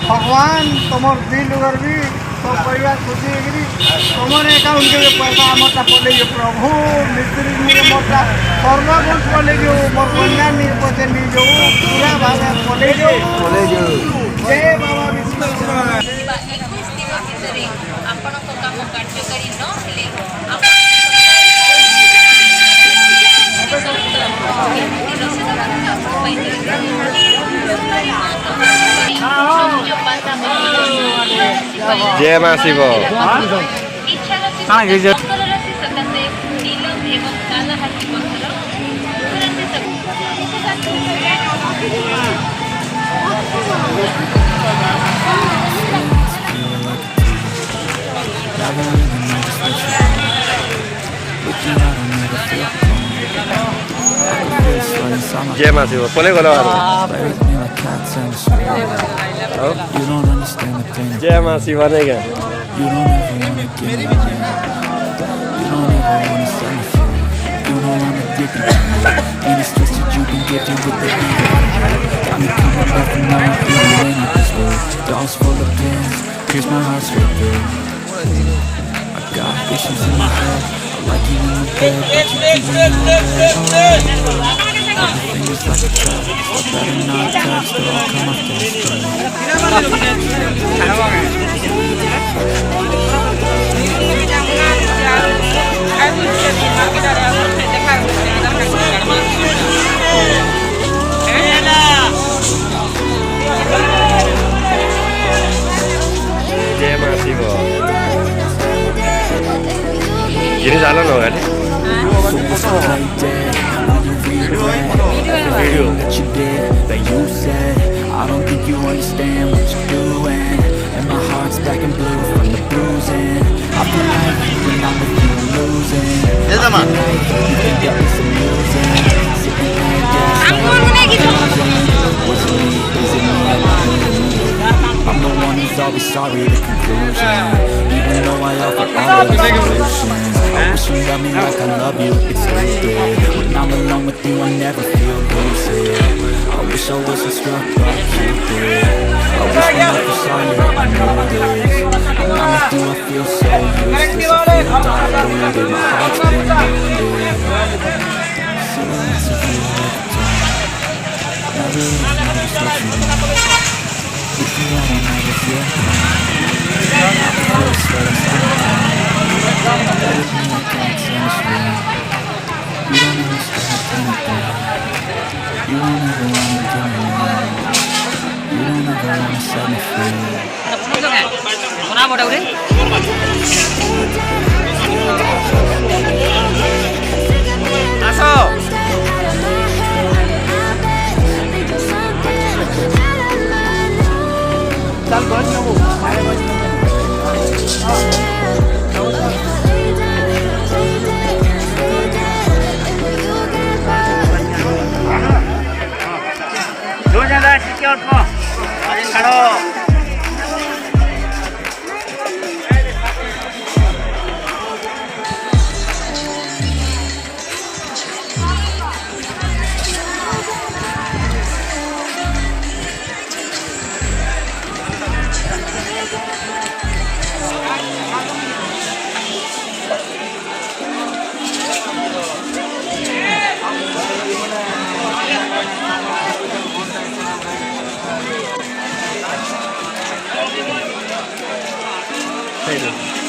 भगवान तुम दिल उगर भी सब परिवार खुशी होगी तुम अकाउंट के पैसा मोटा पड़े प्रभु मिस्त्री मोटा सर्वगुण पड़े मोर कन्या पचे नहीं जो पूरा भाव पड़े जय बाबा विष्णु जय मां शिव जय मां शिव कोने गला जय मां शिव नहीं गया जय मां Shiv ini jalan loh kan video I don't think you understand what you're doing and my heart's black and blue from the bruising I feel like when I'm with you I'm losing I feel like you can get me some music sitting there was it me, is it me I'm the one who's always sorry, the conclusion even though I offer all the solutions I wish you love me like I love you, it's stupid when I'm alone with you I never feel lucid I wish I wasn't struck by Cupid I wish I never saw you, I knew this when I'm with you I feel so useless I feel diluted, my heart's been wounded silence of you all the time I really know just what you mean if you want to know if you're fine I feel sweat inside everything I can't say is real you don't understand anything you don't ever wanna give me love you don't ever wanna set me free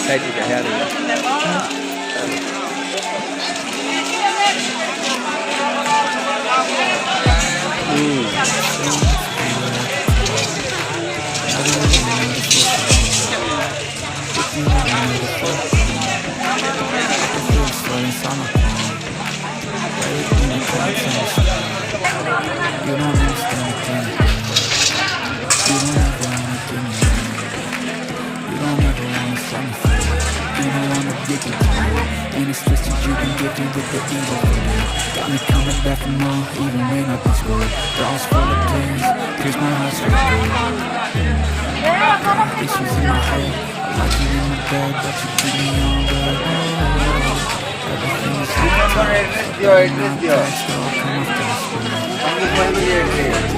Saya juga hari. And it's twisted, you can get in with the evil. Got me coming back for more, even when I've been screwed. Dolls full of pins, pierce my heart so good. Issues in my head, I like you in the bed, but you keep me on good. Everything is दियो address दियो हमको कोई भी address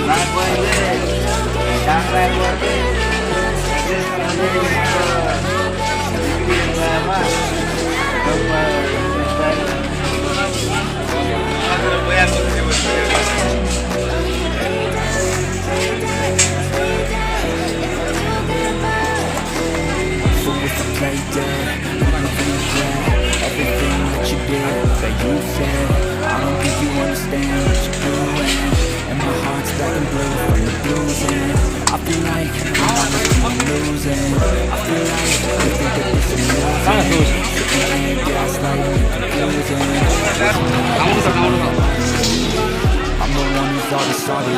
ना कोई दे camera करके address play dead, you can regret everything that you did, that you said. I don't think you understand what you're doing, and my heart's black and blue from the bruising. I feel like I'm losing. I feel like you think that this is moving. Sitting here gaslighting and confusing. I'm the one who's always sorry.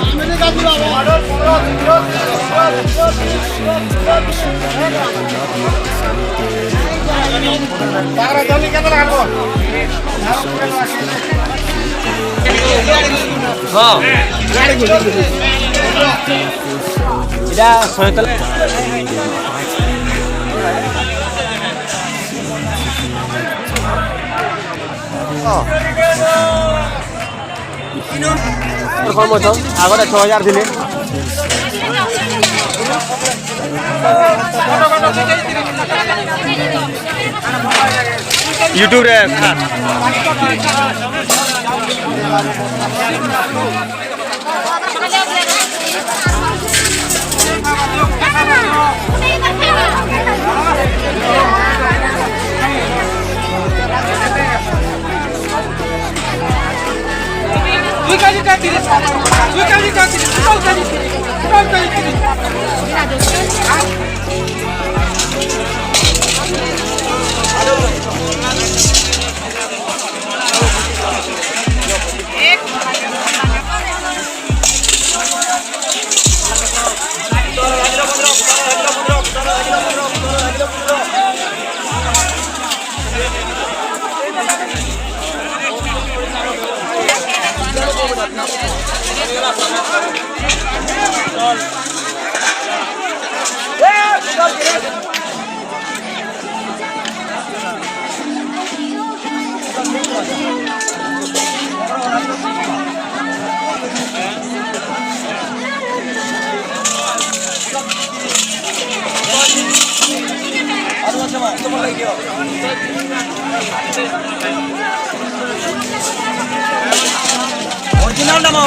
আগতে 6000 দিলে YouTube রে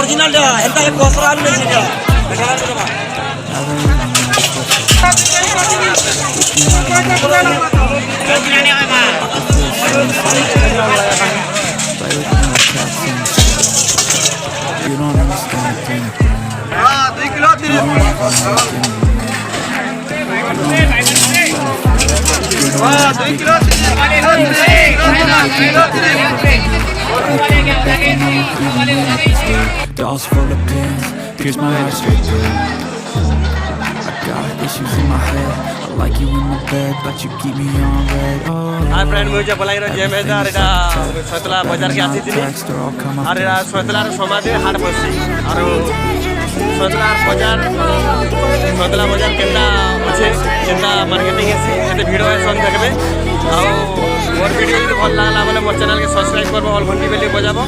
original dah entah yang kosoran ni saja dengar coba You don't understand a thing. 2 kilo দিলে Dolls full of pins, pierce my heart straight through. I got issues in my head, I like you in my bed, but you keep me on red. Oh, আর friend মুই যে বলাইর যে measure এটা সতলা বাজার কে আসিছিলি আর এটা সতলার সমাজে হাট বসছি আর সতলার বাজার সতলা বাজার কেনটা আছে কেনটা মার্কেটিং আছে এতে ভিড় হয় সব দেখবে আর মোর ভিডিও যদি ভাল লাগলা বলে মোর চ্যানেলকে সাবস্ক্রাইব করবো অল ঘন্টি বেলি বজাবো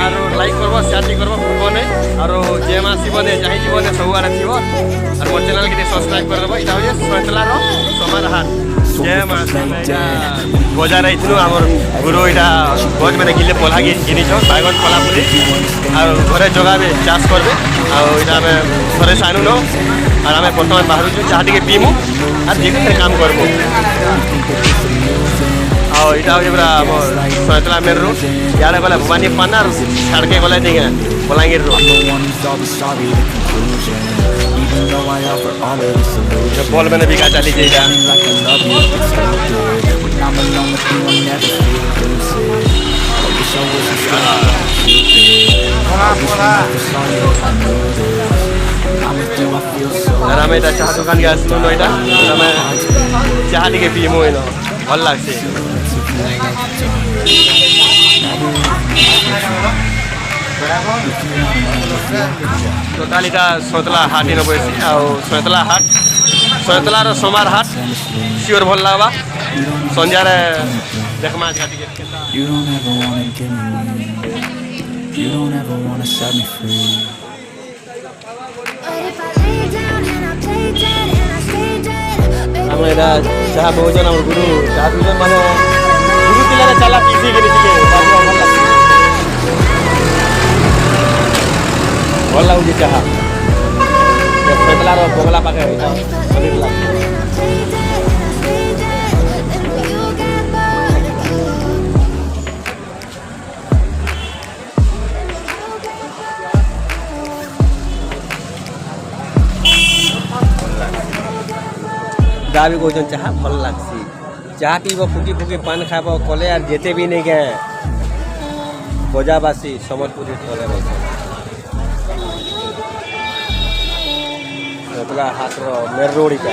আর লাইক করবো শেয়ার করবো ফোনে আর যে মা আসবনে যাই জীবনে ସବୁଆଡ଼େ ଥିବ আর মোর চ্যানেলকে ଟିକେ সাবস্ক্রাইব କରିଦେବ এটা হচ্ছে সতলার সমাজ হাট যে মা বজার আইଥିଲୁ আমার গুরু এটা গজ মানে গিলে পলা জিনিস বাইগন পলা পুলি আর ঘরে জগাবে চাষ করবে আর এটা আমি ঘরে সাইনু নো আর আমি বর্তমান বাহারুছু চাহ টিকে পিমু আর যেখানে কাম করবো ଆଉ ଏଇଟା ହେଉଛି ପୁରା ଆମର ସୟତଲା ମେନ୍ରୁ ଇଆଡ଼େ ଗଲେ ଭବାନୀ ପାନା ଆଉ ଛାଡ଼କେ ଗଲେ ଟିକେ ବଲାଙ୍ଗୀରରୁ ବଲ୍ ମାନେ ବିକା ଚାଲିଛି ଏଇଟା আর ଆମେ ଏଇଟା ଚାହା ଦୋକାନକେ ଆସିଲୁନ ଏଇଟା ଆମେ ଚାହା ଟିକେ ପିଇମୁ ଏଇନ ଭଲ ଲାଗ୍ସି ଟୋଟାଲ ଏଇଟା ସୟତଲା ହାଟ ଇନ ବସି ଆଉ ସୟତଲା ହାଟ ସୟତଲାର ସୋମାର ହାଟ ସିଓର ଭଲ ଲାଗ୍ବା ସନ୍ଧ୍ୟାରେ দেখমা আজকে টিকে কেতা You don't ever wanna give me. You don't ever wanna set me free. But if I lay down and I play dead and I stay dead, baby, আমরা এটা you'll get চাহা বহুজন আমার গুরু চাহা দুজন মানে গুরু তিলারে চালা পিছি গেলি টিকে ভাল লাগুছে চাহা ফেতলার বগলা পাকে এটা শরীর লাগে and I play dead and I stay dead, then you'll get bored. দাবি কହୁଛନ୍ ଚାହା ଭଲ ଲାଗ୍ସି ଚାହା ପିଇବ ଫୁକି ଫୁକି ପାନ୍ ଖାଇବ କଲେ ଆର୍ ଯେତେ ବି ନେଇ ଗାଁ ବଜାବାସୀ ସମ୍ବଲପୁରୀ ଥରେ ବସ ଏତଲା ହାତର ମେରୋଡ଼ିଟା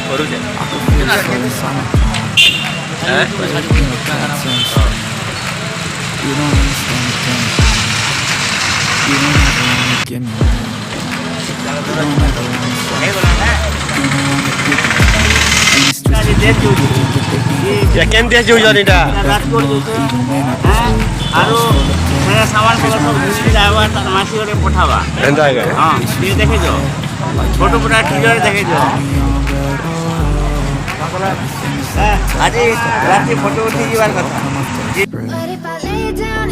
କରୁଛେ You don't understand the pain. You don't ever wanna give me. You don't ever wanna show me. You don't wanna give me. These streets ଏ କେମିତି ଯାଉଛନ୍ ଏଇଟା even when I ଆରୁ ସେ ସାମାନ ପତ୍ର ସବୁ ଘୁଷି ଯାଇବା ତାର ମାସିକରେ ପଠାବା ଏନ୍ତା ଆଜ୍ଞା ହଁ ଟିକେ ଦେଖିଛ ଛୋଟ ପୁରା ଟିଜରେ ଦେଖିଛ ଆଜି ରାତି ଫଟୋ ଉଠି ଯିବାର କଥା But if I lay down